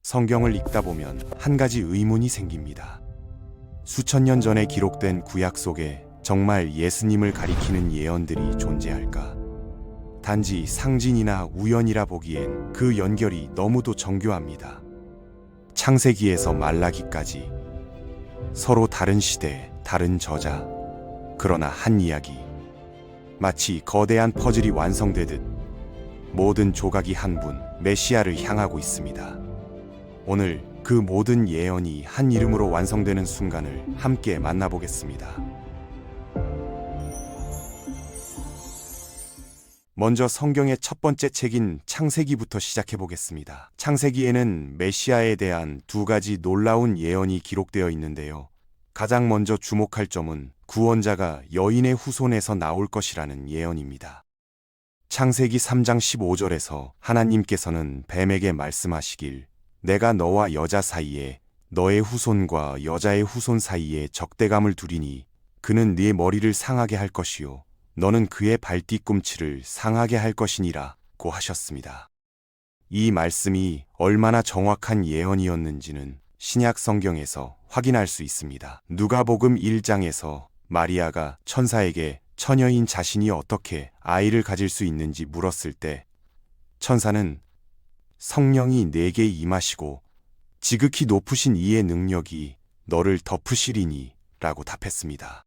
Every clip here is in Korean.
성경을 읽다 보면 한 가지 의문이 생깁니다. 수천 년 전에 기록된 구약 속에 정말 예수님을 가리키는 예언들이 존재할까? 단지 상징이나 우연이라 보기엔 그 연결이 너무도 정교합니다. 창세기에서 말라기까지 서로 다른 시대, 다른 저자, 그러나 한 이야기. 마치 거대한 퍼즐이 완성되듯 모든 조각이 한 분, 메시아를 향하고 있습니다. 오늘 그 모든 예언이 한 이름으로 완성되는 순간을 함께 만나보겠습니다. 먼저 성경의 첫 번째 책인 창세기부터 시작해보겠습니다. 창세기에는 메시아에 대한 두 가지 놀라운 예언이 기록되어 있는데요. 가장 먼저 주목할 점은 구원자가 여인의 후손에서 나올 것이라는 예언입니다. 창세기 3장 15절에서 하나님께서는 뱀에게 말씀하시길 내가 너와 여자 사이에 너의 후손과 여자의 후손 사이에 적대감을 두리니 그는 네 머리를 상하게 할 것이요 너는 그의 발뒤꿈치를 상하게 할 것이니라 고 하셨습니다. 이 말씀이 얼마나 정확한 예언이었는지는 신약 성경에서 확인할 수 있습니다. 누가복음 1장에서 마리아가 천사에게 처녀인 자신이 어떻게 아이를 가질 수 있는지 물었을 때 천사는 성령이 내게 임하시고 지극히 높으신 이의 능력이 너를 덮으시리니 라고 답했습니다.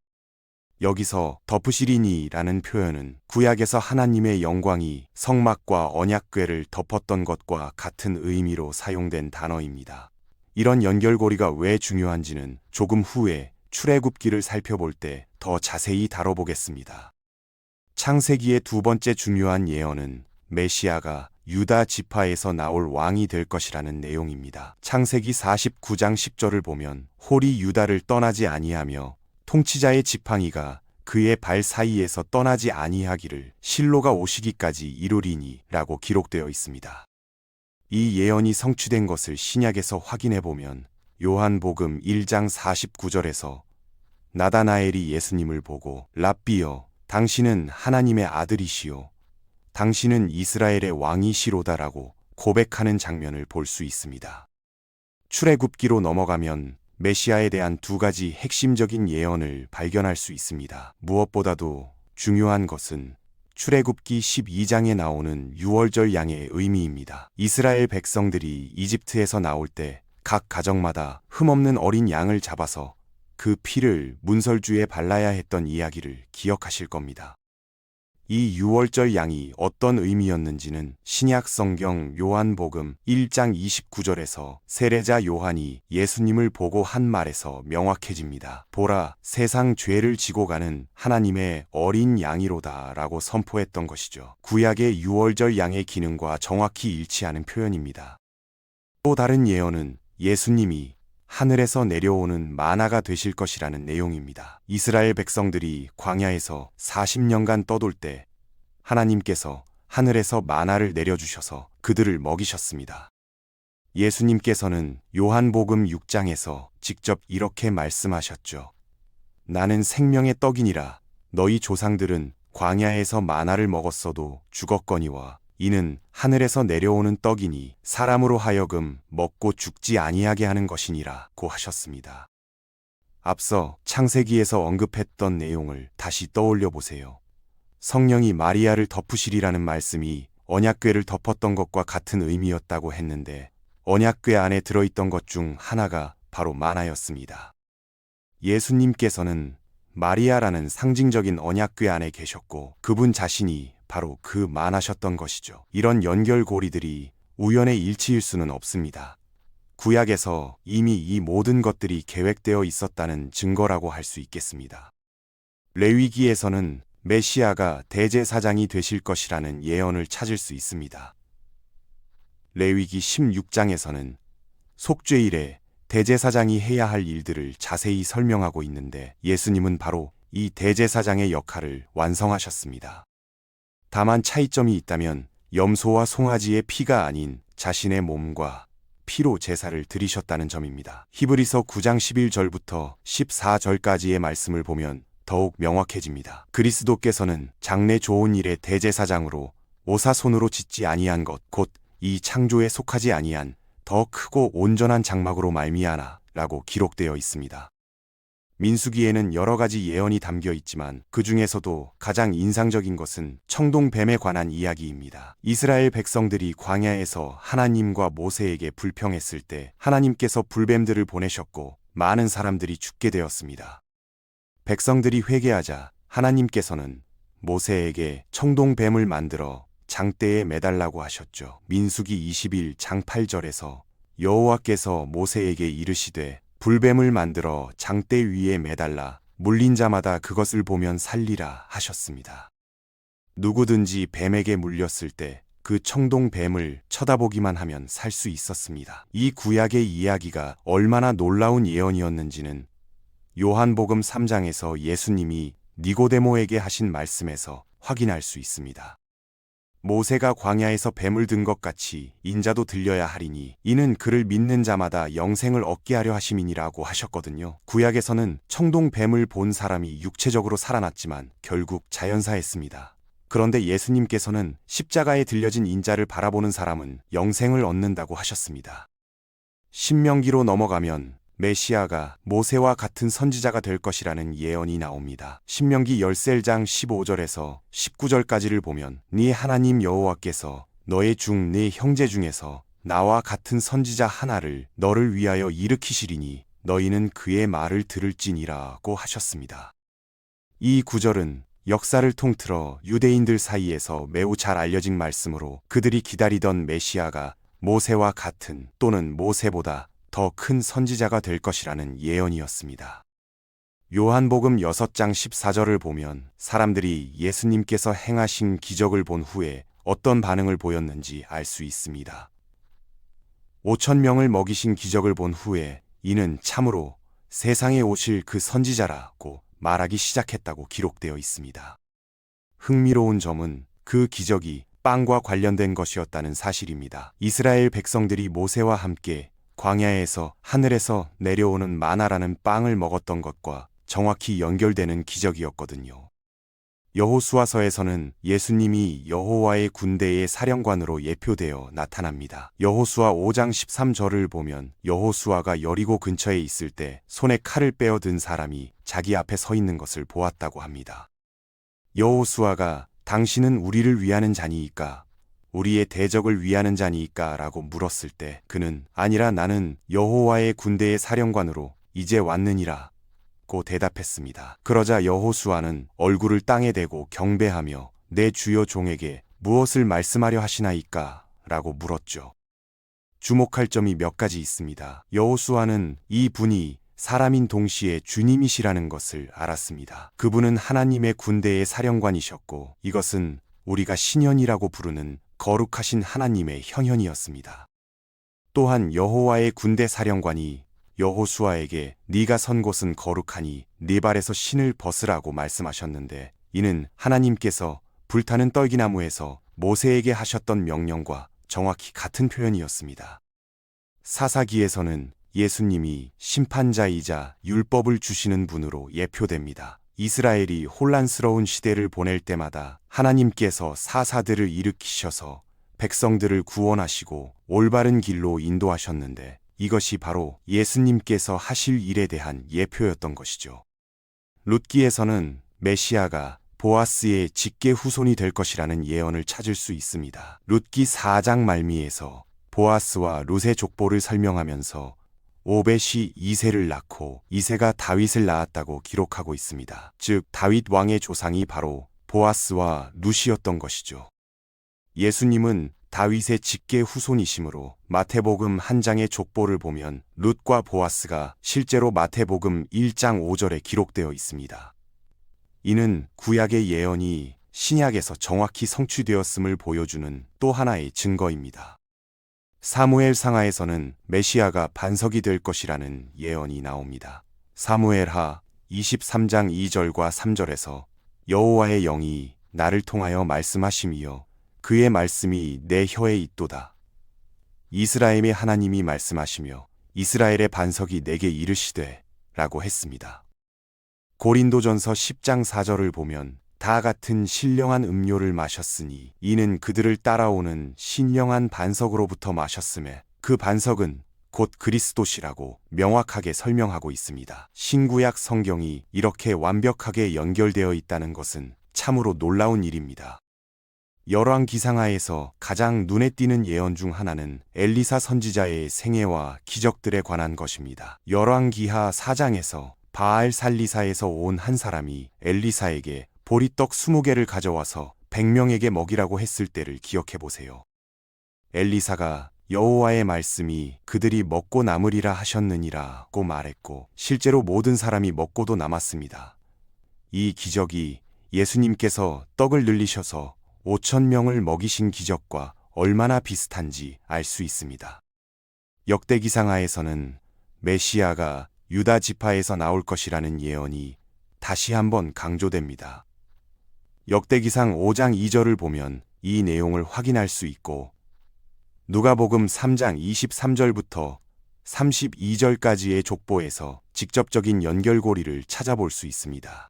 여기서 덮으시리니 라는 표현은 구약에서 하나님의 영광이 성막과 언약궤를 덮었던 것과 같은 의미로 사용된 단어입니다. 이런 연결고리가 왜 중요한지는 조금 후에 출애굽기를 살펴볼 때 더 자세히 다뤄보겠습니다. 창세기의 두 번째 중요한 예언은 메시아가 유다 지파에서 나올 왕이 될 것이라는 내용입니다. 창세기 49장 10절을 보면 홀이 유다를 떠나지 아니하며 통치자의 지팡이가 그의 발 사이에서 떠나지 아니하기를 실로가 오시기까지 이루리니 라고 기록되어 있습니다. 이 예언이 성취된 것을 신약에서 확인해보면 요한복음 1장 49절에서 나다나엘이 예수님을 보고 랍비여 당신은 하나님의 아들이시요 당신은 이스라엘의 왕이시로다라고 고백하는 장면을 볼 수 있습니다. 출애굽기로 넘어가면 메시아에 대한 두 가지 핵심적인 예언을 발견할 수 있습니다. 무엇보다도 중요한 것은 출애굽기 12장에 나오는 유월절 양의 의미입니다. 이스라엘 백성들이 이집트에서 나올 때 각 가정마다 흠없는 어린 양을 잡아서 그 피를 문설주에 발라야 했던 이야기를 기억하실 겁니다. 이 유월절 양이 어떤 의미였는지는 신약 성경 요한복음 1장 29절에서 세례자 요한이 예수님을 보고 한 말에서 명확해집니다. 보라, 세상 죄를 지고 가는 하나님의 어린 양이로다 라고 선포했던 것이죠. 구약의 유월절 양의 기능과 정확히 일치하는 표현입니다. 또 다른 예언은 예수님이 하늘에서 내려오는 마나가 되실 것이라는 내용입니다. 이스라엘 백성들이 광야에서 40년간 떠돌 때 하나님께서 하늘에서 마나를 내려주셔서 그들을 먹이셨습니다. 예수님께서는 요한복음 6장에서 직접 이렇게 말씀하셨죠. 나는 생명의 떡이니라. 너희 조상들은 광야에서 마나를 먹었어도 죽었거니와 이는 하늘에서 내려오는 떡이니 사람으로 하여금 먹고 죽지 아니하게 하는 것이니라 고 하셨습니다. 앞서 창세기에서 언급했던 내용을 다시 떠올려 보세요. 성령이 마리아를 덮으시리라는 말씀이 언약궤를 덮었던 것과 같은 의미였다고 했는데 언약궤 안에 들어있던 것 중 하나가 바로 마나였습니다. 예수님께서는 마리아라는 상징적인 언약궤 안에 계셨고 그분 자신이 바로 그 마나셨던 것이죠. 이런 연결고리들이 우연의 일치일 수는 없습니다. 구약에서 이미 이 모든 것들이 계획되어 있었다는 증거라고 할 수 있겠습니다. 레위기에서는 메시아가 대제사장이 되실 것이라는 예언을 찾을 수 있습니다. 레위기 16장에서는 속죄일에 대제사장이 해야 할 일들을 자세히 설명하고 있는데 예수님은 바로 이 대제사장의 역할을 완성하셨습니다. 다만 차이점이 있다면 염소와 송아지의 피가 아닌 자신의 몸과 피로 제사를 드리셨다는 점입니다. 히브리서 9장 11절부터 14절까지의 말씀을 보면 더욱 명확해집니다. 그리스도께서는 장래 좋은 일의 대제사장으로 오사손으로 짓지 아니한 것, 곧 이 창조에 속하지 아니한 더 크고 온전한 장막으로 말미암아 라고 기록되어 있습니다. 민수기에는 여러 가지 예언이 담겨 있지만 그 중에서도 가장 인상적인 것은 청동뱀에 관한 이야기입니다. 이스라엘 백성들이 광야에서 하나님과 모세에게 불평했을 때 하나님께서 불뱀들을 보내셨고 많은 사람들이 죽게 되었습니다. 백성들이 회개하자 하나님께서는 모세에게 청동뱀을 만들어 장대에 매달라고 하셨죠. 민수기 21장 8절에서 여호와께서 모세에게 이르시되 불뱀을 만들어 장대 위에 매달라 물린 자마다 그것을 보면 살리라 하셨습니다. 누구든지 뱀에게 물렸을 때 그 청동뱀을 쳐다보기만 하면 살 수 있었습니다. 이 구약의 이야기가 얼마나 놀라운 예언이었는지는 요한복음 3장에서 예수님이 니고데모에게 하신 말씀에서 확인할 수 있습니다. 모세가 광야에서 뱀을 든 것 같이 인자도 들려야 하리니 이는 그를 믿는 자마다 영생을 얻게 하려 하심이니라고 하셨거든요. 구약에서는 청동뱀을 본 사람이 육체적으로 살아났지만 결국 자연사했습니다. 그런데 예수님께서는 십자가에 들려진 인자를 바라보는 사람은 영생을 얻는다고 하셨습니다. 신명기로 넘어가면 메시아가 모세와 같은 선지자가 될 것이라는 예언이 나옵니다. 신명기 13장 15절에서 19절까지를 보면 네 하나님 여호와께서 너의 중 네 형제 중에서 나와 같은 선지자 하나를 너를 위하여 일으키시리니 너희는 그의 말을 들을지니라고 하셨습니다. 이 구절은 역사를 통틀어 유대인들 사이에서 매우 잘 알려진 말씀으로 그들이 기다리던 메시아가 모세와 같은 또는 모세보다 더 큰 선지자가 될 것이라는 예언이었습니다. 요한복음 6장 14절을 보면 사람들이 예수님께서 행하신 기적을 본 후에 어떤 반응을 보였는지 알 수 있습니다. 5,000명을 먹이신 기적을 본 후에 이는 참으로 세상에 오실 그 선지자라고 말하기 시작했다고 기록되어 있습니다. 흥미로운 점은 그 기적이 빵과 관련된 것이었다는 사실입니다. 이스라엘 백성들이 모세와 함께 광야에서 하늘에서 내려오는 마나라는 빵을 먹었던 것과 정확히 연결되는 기적이었거든요. 여호수아서에서는 예수님이 여호와의 군대의 사령관으로 예표되어 나타납니다. 여호수아 5장 13절을 보면 여호수아가 여리고 근처에 있을 때 손에 칼을 빼어 든 사람이 자기 앞에 서 있는 것을 보았다고 합니다. 여호수아가 당신은 우리를 위하는 자니이까? 우리의 대적을 위하는 자니이까? 라고 물었을 때 그는 아니라 나는 여호와의 군대의 사령관으로 이제 왔느니라 고 대답했습니다. 그러자 여호수아는 얼굴을 땅에 대고 경배하며 내 주여 종에게 무엇을 말씀하려 하시나이까? 라고 물었죠. 주목할 점이 몇 가지 있습니다. 여호수아는 이 분이 사람인 동시에 주님이시라는 것을 알았습니다. 그분은 하나님의 군대의 사령관이셨고 이것은 우리가 신현이라고 부르는 거룩하신 하나님의 형현이었습니다. 또한 여호와의 군대 사령관이 여호수아에게 네가 선 곳은 거룩하니 네 발에서 신을 벗으라고 말씀하셨는데 이는 하나님께서 불타는 떨기나무에서 모세에게 하셨던 명령과 정확히 같은 표현이었습니다. 사사기에서는 예수님이 심판자이자 율법을 주시는 분으로 예표됩니다. 이스라엘이 혼란스러운 시대를 보낼 때마다 하나님께서 사사들을 일으키셔서 백성들을 구원하시고 올바른 길로 인도하셨는데 이것이 바로 예수님께서 하실 일에 대한 예표였던 것이죠. 룻기에서는 메시아가 보아스의 직계 후손이 될 것이라는 예언을 찾을 수 있습니다. 룻기 4장 말미에서 보아스와 룻의 족보를 설명하면서 오벳이 이새를 낳고 이새가 다윗을 낳았다고 기록하고 있습니다. 즉 다윗 왕의 조상이 바로 보아스와 룻이었던 것이죠. 예수님은 다윗의 직계 후손이시므로 마태복음 1장의 족보를 보면 룻과 보아스가 실제로 마태복음 1장 5절에 기록되어 있습니다. 이는 구약의 예언이 신약에서 정확히 성취되었음을 보여주는 또 하나의 증거입니다. 사무엘 상하에서는 메시아가 반석이 될 것이라는 예언이 나옵니다. 사무엘하 23장 2절과 3절에서 여호와의 영이 나를 통하여 말씀하심이여 그의 말씀이 내 혀에 있도다. 이스라엘의 하나님이 말씀하시며 이스라엘의 반석이 내게 이르시되 라고 했습니다. 고린도전서 10장 4절을 보면 다 같은 신령한 음료를 마셨으니 이는 그들을 따라오는 신령한 반석으로부터 마셨음에 그 반석은 곧 그리스도시라고 명확하게 설명하고 있습니다. 신구약 성경이 이렇게 완벽하게 연결되어 있다는 것은 참으로 놀라운 일입니다. 열왕기상하에서 가장 눈에 띄는 예언 중 하나는 엘리사 선지자의 생애와 기적들에 관한 것입니다. 열왕기하 4장에서 바알 살리사에서 온 한 사람이 엘리사에게 보리떡 20개를 가져와서 100명에게 먹이라고 했을 때를 기억해 보세요. 엘리사가 여호와의 말씀이 그들이 먹고 남으리라 하셨느니라고 말했고 실제로 모든 사람이 먹고도 남았습니다. 이 기적이 예수님께서 떡을 늘리셔서 5,000명을 먹이신 기적과 얼마나 비슷한지 알 수 있습니다. 역대기상하에서는 메시아가 유다 지파에서 나올 것이라는 예언이 다시 한번 강조됩니다. 역대기상 5장 2절을 보면 이 내용을 확인할 수 있고 누가복음 3장 23절부터 32절까지의 족보에서 직접적인 연결고리를 찾아볼 수 있습니다.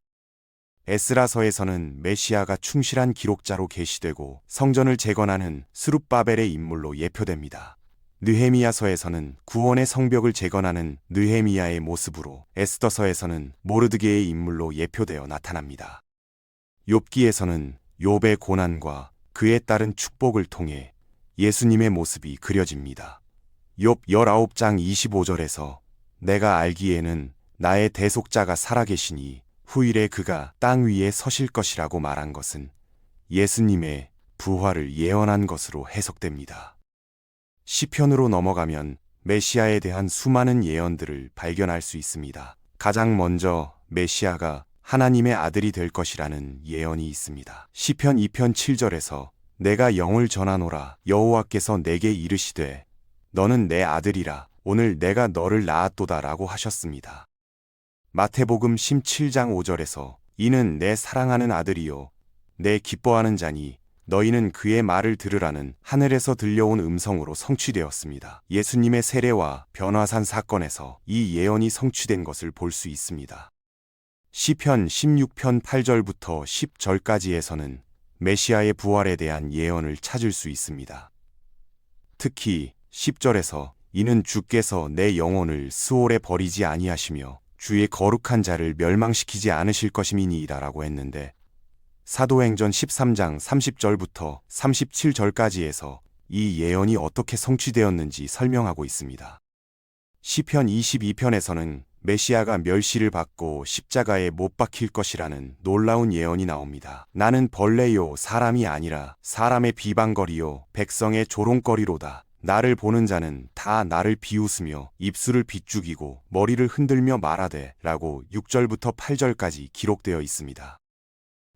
에스라서에서는 메시아가 충실한 기록자로 계시되고 성전을 재건하는 스룹바벨의 인물로 예표됩니다. 느헤미야서에서는 구원의 성벽을 재건하는 느헤미야의 모습으로, 에스더서에서는 모르드게의 인물로 예표되어 나타납니다. 욥기에서는 욥의 고난과 그에 따른 축복을 통해 예수님의 모습이 그려집니다. 욥 19장 25절에서 내가 알기에는 나의 대속자가 살아계시니 후일에 그가 땅 위에 서실 것이라고 말한 것은 예수님의 부활을 예언한 것으로 해석됩니다. 시편으로 넘어가면 메시아에 대한 수많은 예언들을 발견할 수 있습니다. 가장 먼저 메시아가 하나님의 아들이 될 것이라는 예언이 있습니다. 시편 2편 7절에서 내가 영을 전하노라 여호와께서 내게 이르시되 너는 내 아들이라 오늘 내가 너를 낳았도다 라고 하셨습니다. 마태복음 17장 5절에서 이는 내 사랑하는 아들이요 내 기뻐하는 자니 너희는 그의 말을 들으라는 하늘에서 들려온 음성으로 성취되었습니다. 예수님의 세례와 변화산 사건에서 이 예언이 성취된 것을 볼 수 있습니다. 시편 16편 8절부터 10절까지에서는 메시아의 부활에 대한 예언을 찾을 수 있습니다. 특히 10절에서 이는 주께서 내 영혼을 스올에 버리지 아니하시며 주의 거룩한 자를 멸망시키지 않으실 것임이니이다 라고 했는데 사도행전 13장 30절부터 37절까지에서 이 예언이 어떻게 성취되었는지 설명하고 있습니다. 시편 22편에서는 메시아가 멸시를 받고 십자가에 못 박힐 것이라는 놀라운 예언이 나옵니다. 나는 벌레요 사람이 아니라 사람의 비방거리요 백성의 조롱거리로다. 나를 보는 자는 다 나를 비웃으며 입술을 비죽이고 머리를 흔들며 말하되 라고 6절부터 8절까지 기록되어 있습니다.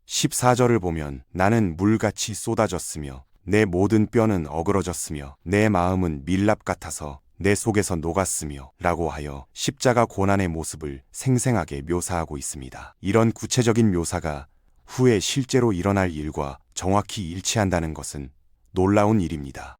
14절을 보면 나는 물같이 쏟아졌으며 내 모든 뼈는 어그러졌으며 내 마음은 밀랍 같아서 내 속에서 녹았으며 라고 하여 십자가 고난의 모습을 생생하게 묘사하고 있습니다. 이런 구체적인 묘사가 후에 실제로 일어날 일과 정확히 일치한다는 것은 놀라운 일입니다.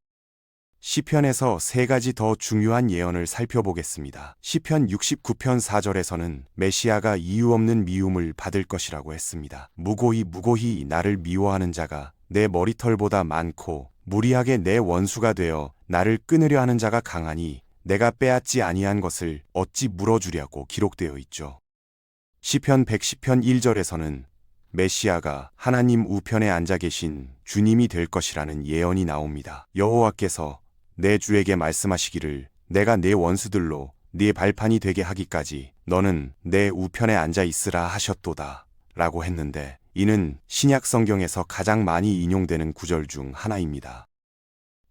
시편에서 세 가지 더 중요한 예언을 살펴보겠습니다. 시편 69편 4절에서는 메시아가 이유 없는 미움을 받을 것이라고 했습니다. 무고히 나를 미워하는 자가 내 머리털보다 많고 무리하게 내 원수가 되어 나를 끊으려 하는 자가 강하니 내가 빼앗지 아니한 것을 어찌 물어주랴고 기록되어 있죠. 시편 110편 1절에서는 메시아가 하나님 우편에 앉아 계신 주님이 될 것이라는 예언이 나옵니다. 여호와께서 내 주에게 말씀하시기를 내가 내 원수들로 네 발판이 되게 하기까지 너는 내 우편에 앉아 있으라 하셨도다 라고 했는데 이는 신약 성경에서 가장 많이 인용되는 구절 중 하나입니다.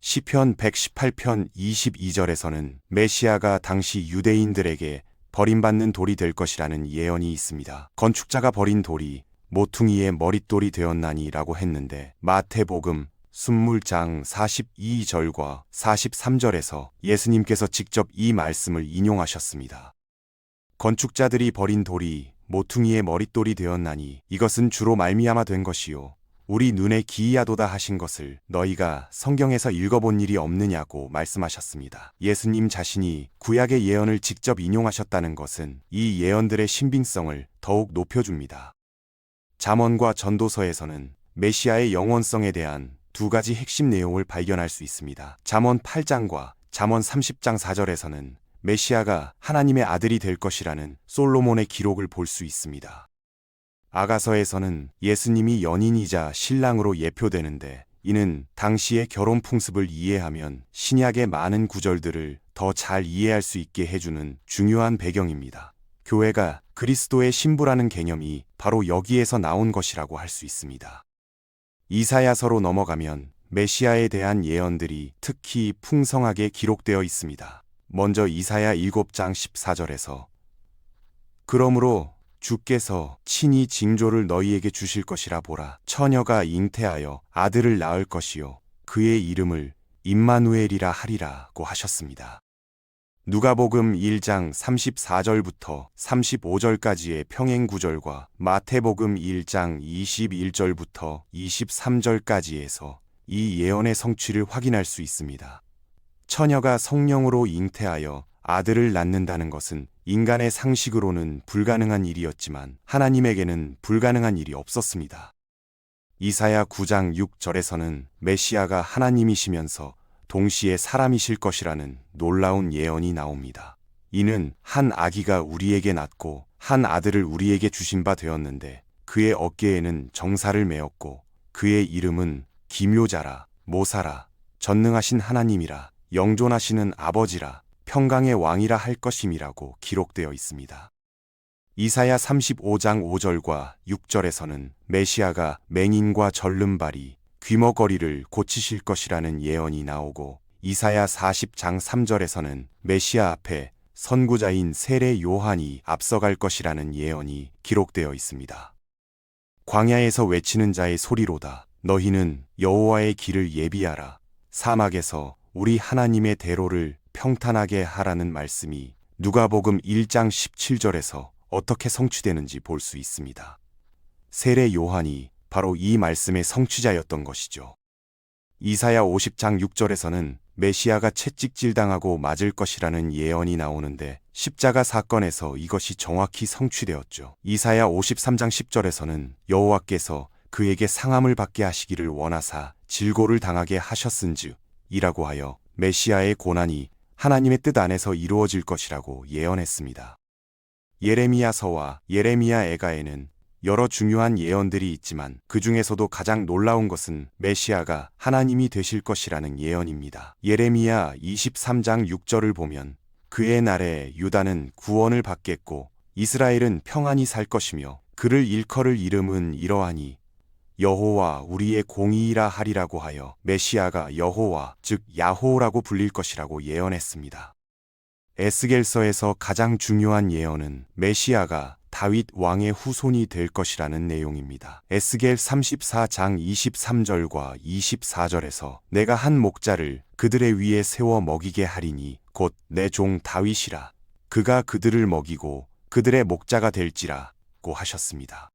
시편 118편 22절에서는 메시아가 당시 유대인들에게 버림받는 돌이 될 것이라는 예언이 있습니다. 건축자가 버린 돌이 모퉁이의 머릿돌이 되었나니 라고 했는데 마태복음 20장 42절과 43절에서 예수님께서 직접 이 말씀을 인용하셨습니다. 건축자들이 버린 돌이 모퉁이의 머릿돌이 되었나니 이것은 주로 말미암아 된 것이요 우리 눈에 기이하도다 하신 것을 너희가 성경에서 읽어본 일이 없느냐고 말씀하셨습니다. 예수님 자신이 구약의 예언을 직접 인용하셨다는 것은 이 예언들의 신빙성을 더욱 높여줍니다. 잠언과 전도서에서는 메시아의 영원성에 대한 두 가지 핵심 내용을 발견할 수 있습니다. 잠언 8장과 잠언 30장 4절에서는 메시아가 하나님의 아들이 될 것이라는 솔로몬의 기록을 볼 수 있습니다. 아가서에서는 예수님이 연인이자 신랑으로 예표되는데 이는 당시의 결혼 풍습을 이해하면 신약의 많은 구절들을 더 잘 이해할 수 있게 해주는 중요한 배경입니다. 교회가 그리스도의 신부라는 개념이 바로 여기에서 나온 것이라고 할 수 있습니다. 이사야서로 넘어가면 메시아에 대한 예언들이 특히 풍성하게 기록되어 있습니다. 먼저 이사야 7장 14절에서 그러므로 주께서 친히 징조를 너희에게 주실 것이라 보라. 처녀가 잉태하여 아들을 낳을 것이요 그의 이름을 임마누엘이라 하리라고 하셨습니다. 누가복음 1장 34절부터 35절까지의 평행 구절과 마태복음 1장 21절부터 23절까지에서 이 예언의 성취를 확인할 수 있습니다. 처녀가 성령으로 잉태하여 아들을 낳는다는 것은 인간의 상식으로는 불가능한 일이었지만 하나님에게는 불가능한 일이 없었습니다. 이사야 9장 6절에서는 메시아가 하나님이시면서 동시에 사람이실 것이라는 놀라운 예언이 나옵니다. 이는 한 아기가 우리에게 낳고 한 아들을 우리에게 주신 바 되었는데 그의 어깨에는 정사를 메었고 그의 이름은 기묘자라 모사라 전능하신 하나님이라 영존하시는 아버지라 평강의 왕이라 할 것임이라고 기록되어 있습니다. 이사야 35장 5절과 6절에서는 메시아가 맹인과 절름발이 귀머거리를 고치실 것이라는 예언이 나오고 이사야 40장 3절에서는 메시아 앞에 선구자인 세례 요한이 앞서갈 것이라는 예언이 기록되어 있습니다. 광야에서 외치는 자의 소리로다. 너희는 여호와의 길을 예비하라. 사막에서 우리 하나님의 대로를 평탄하게 하라는 말씀이 누가복음 1장 17절에서 어떻게 성취되는지 볼 수 있습니다. 세례 요한이 바로 이 말씀의 성취자였던 것이죠. 이사야 50장 6절에서는 메시아가 채찍질당하고 맞을 것이라는 예언이 나오는데 십자가 사건에서 이것이 정확히 성취되었죠. 이사야 53장 10절에서는 여호와께서 그에게 상함을 받게 하시기를 원하사 질고를 당하게 하셨은즉 이라고 하여 메시아의 고난이 하나님의 뜻 안에서 이루어질 것이라고 예언했습니다. 예레미야서와 예레미야 애가에는 여러 중요한 예언들이 있지만 그 중에서도 가장 놀라운 것은 메시아가 하나님이 되실 것이라는 예언입니다. 예레미야 23장 6절을 보면 그의 날에 유다는 구원을 받겠고 이스라엘은 평안히 살 것이며 그를 일컬을 이름은 이러하니 여호와 우리의 공의이라 하리라고 하여 메시아가 여호와 즉 야호라고 불릴 것이라고 예언했습니다. 에스겔서에서 가장 중요한 예언은 메시아가 다윗 왕의 후손이 될 것이라는 내용입니다. 에스겔 34장 23절과 24절에서 내가 한 목자를 그들의 위에 세워 먹이게 하리니 곧 내 종 다윗이라. 그가 그들을 먹이고 그들의 목자가 될지라고 하셨습니다.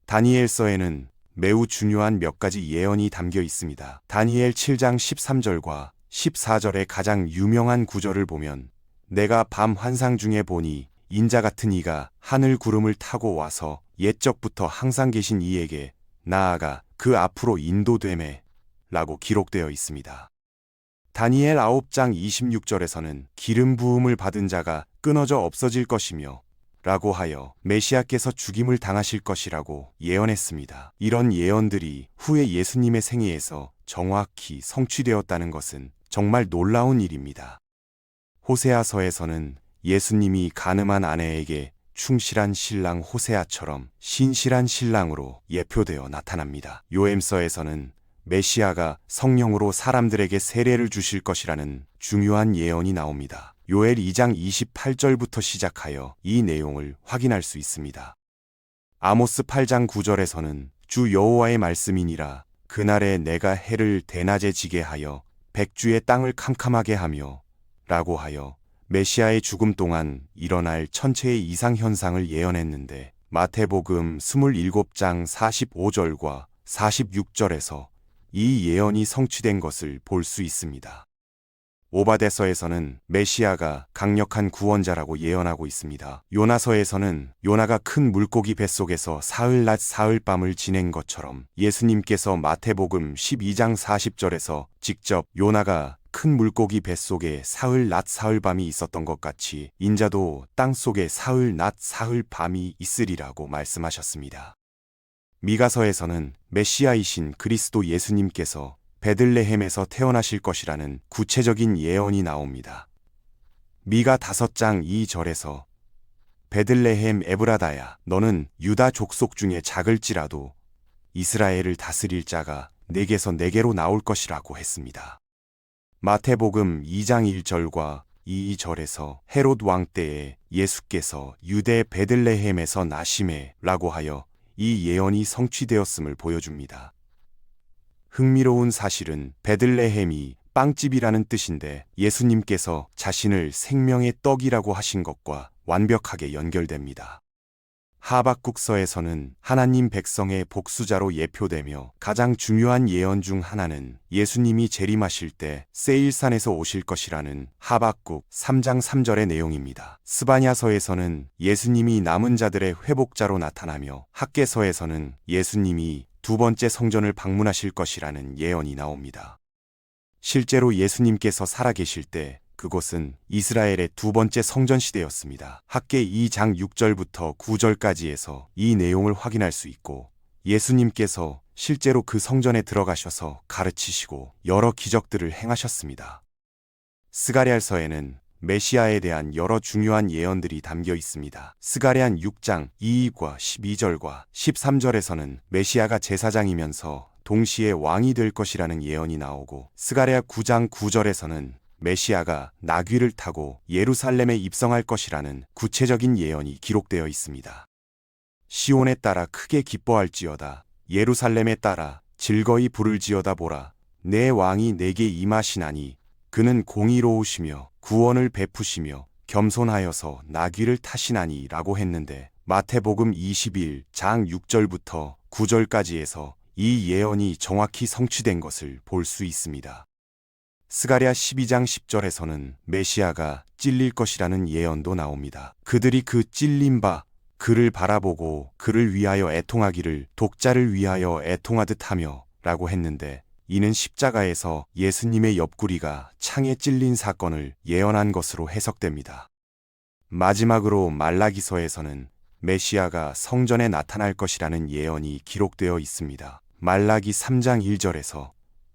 다니엘서에는 매우 중요한 몇 가지 예언이 담겨 있습니다. 다니엘 7장 13절과 14절의 가장 유명한 구절을 보면 내가 밤 환상 중에 보니 인자 같은 이가 하늘 구름을 타고 와서 옛적부터 항상 계신 이에게 나아가 그 앞으로 인도되매 라고 기록되어 있습니다. 다니엘 9장 26절에서는 기름 부음을 받은 자가 끊어져 없어질 것이며 라고 하여 메시아께서 죽임을 당하실 것이라고 예언했습니다. 이런 예언들이 후에 예수님의 생애에서 정확히 성취되었다는 것은 정말 놀라운 일입니다. 호세아서에서는 예수님이 가늠한 아내에게 충실한 신랑 호세아처럼 신실한 신랑으로 예표되어 나타납니다. 요엠서에서는 메시아가 성령으로 사람들에게 세례를 주실 것이라는 중요한 예언이 나옵니다. 요엘 2장 28절부터 시작하여 이 내용을 확인할 수 있습니다. 아모스 8장 9절에서는 주 여호와의 말씀이니라 그날에 내가 해를 대낮에 지게 하여 백주의 땅을 캄캄하게 하며 라고 하여 메시아의 죽음 동안 일어날 천체의 이상현상을 예언했는데 마태복음 27장 45절과 46절에서 이 예언이 성취된 것을 볼 수 있습니다. 오바데서에서는 메시아가 강력한 구원자라고 예언하고 있습니다. 요나서에서는 요나가 큰 물고기 뱃속에서 사흘낮 사흘밤을 지낸 것처럼 예수님께서 마태복음 12장 40절에서 직접 요나가 큰 물고기 뱃속에 사흘 낮 사흘 밤이 있었던 것 같이 인자도 땅 속에 사흘 낮 사흘 밤이 있으리라고 말씀하셨습니다. 미가서에서는 메시아이신 그리스도 예수님께서 베들레헴에서 태어나실 것이라는 구체적인 예언이 나옵니다. 미가 5장 2절에서 베들레헴 에브라다야 너는 유다 족속 중에 작을지라도 이스라엘을 다스릴 자가 내게서 내게로 나올 것이라고 했습니다. 마태복음 2장 1절과 2절에서 헤롯 왕 때에 예수께서 유대 베들레헴에서 나심에 라고 하여 이 예언이 성취되었음을 보여줍니다. 흥미로운 사실은 베들레헴이 빵집이라는 뜻인데 예수님께서 자신을 생명의 떡이라고 하신 것과 완벽하게 연결됩니다. 하박국서에서는 하나님 백성의 복수자로 예표되며 가장 중요한 예언 중 하나는 예수님이 재림하실 때 세일산에서 오실 것이라는 하박국 3장 3절의 내용입니다. 스바냐서에서는 예수님이 남은 자들의 회복자로 나타나며 학개서에서는 예수님이 2번째 성전을 방문하실 것이라는 예언이 나옵니다. 실제로 예수님께서 살아계실 때 그곳은 이스라엘의 2번째 성전 시대였습니다. 학개 2장 6절부터 9절까지에서 이 내용을 확인할 수 있고 예수님께서 실제로 그 성전에 들어가셔서 가르치시고 여러 기적들을 행하셨습니다. 스가랴서에는 메시아에 대한 여러 중요한 예언들이 담겨 있습니다. 스가랴 6장 2과 12절과 13절에서는 메시아가 제사장이면서 동시에 왕이 될 것이라는 예언이 나오고 스가랴 9장 9절에서는 메시아가 나귀를 타고 예루살렘에 입성할 것이라는 구체적인 예언이 기록되어 있습니다. 시온에 따라 크게 기뻐할지어다. 예루살렘에 따라 즐거이 부를지어다. 보라, 내 왕이 내게 임하시나니 그는 공의로우시며 구원을 베푸시며 겸손하여서 나귀를 타시나니 라고 했는데 마태복음 21장 6절부터 9절까지에서 이 예언이 정확히 성취된 것을 볼 수 있습니다. 스가랴 12장 10절에서는 메시아가 찔릴 것이라는 예언도 나옵니다. 그들이 그 찔림 바 그를 바라보고 그를 위하여 애통하기를 독자를 위하여 애통하듯 하며 라고 했는데 이는 십자가에서 예수님의 옆구리가 창에 찔린 사건을 예언한 것으로 해석됩니다. 마지막으로 말라기서에서는 메시아가 성전에 나타날 것이라는 예언이 기록되어 있습니다. 말라기 3장 1절에서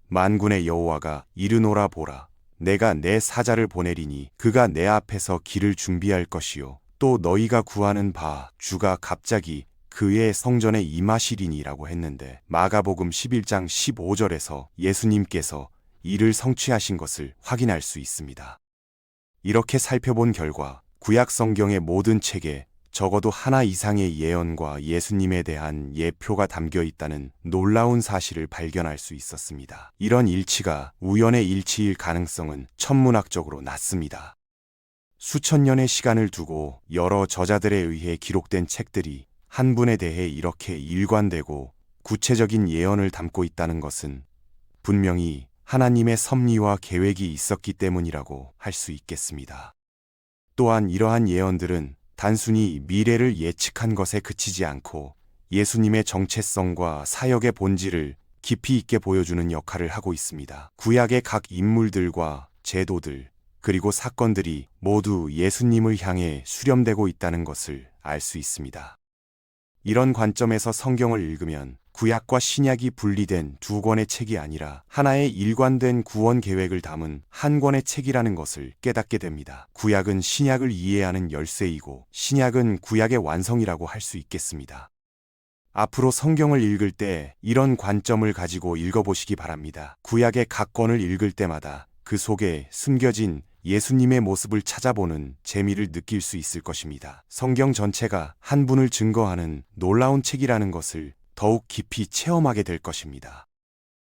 만군의 여호와가 이르노라. 보라, 내가 내 사자를 보내리니 그가 내 앞에서 길을 준비할 것이요 또 너희가 구하는 바 주가 갑자기 그의 성전에 임하시리니라고 했는데 마가복음 11장 15절에서 예수님께서 이를 성취하신 것을 확인할 수 있습니다. 이렇게 살펴본 결과 구약 성경의 모든 책에 적어도 하나 이상의 예언과 예수님에 대한 예표가 담겨 있다는 놀라운 사실을 발견할 수 있었습니다. 이런 일치가 우연의 일치일 가능성은 천문학적으로 낮습니다. 수천 년의 시간을 두고 여러 저자들에 의해 기록된 책들이 한 분에 대해 이렇게 일관되고 구체적인 예언을 담고 있다는 것은 분명히 하나님의 섭리와 계획이 있었기 때문이라고 할 수 있겠습니다. 또한 이러한 예언들은 단순히 미래를 예측한 것에 그치지 않고 예수님의 정체성과 사역의 본질을 깊이 있게 보여주는 역할을 하고 있습니다. 구약의 각 인물들과 제도들, 그리고 사건들이 모두 예수님을 향해 수렴되고 있다는 것을 알 수 있습니다. 이런 관점에서 성경을 읽으면 구약과 신약이 분리된 두 권의 책이 아니라 하나의 일관된 구원 계획을 담은 한 권의 책이라는 것을 깨닫게 됩니다. 구약은 신약을 이해하는 열쇠이고 신약은 구약의 완성이라고 할 수 있겠습니다. 앞으로 성경을 읽을 때 이런 관점을 가지고 읽어보시기 바랍니다. 구약의 각 권을 읽을 때마다 그 속에 숨겨진 예수님의 모습을 찾아보는 재미를 느낄 수 있을 것입니다. 성경 전체가 한 분을 증거하는 놀라운 책이라는 것을 더욱 깊이 체험하게 될 것입니다.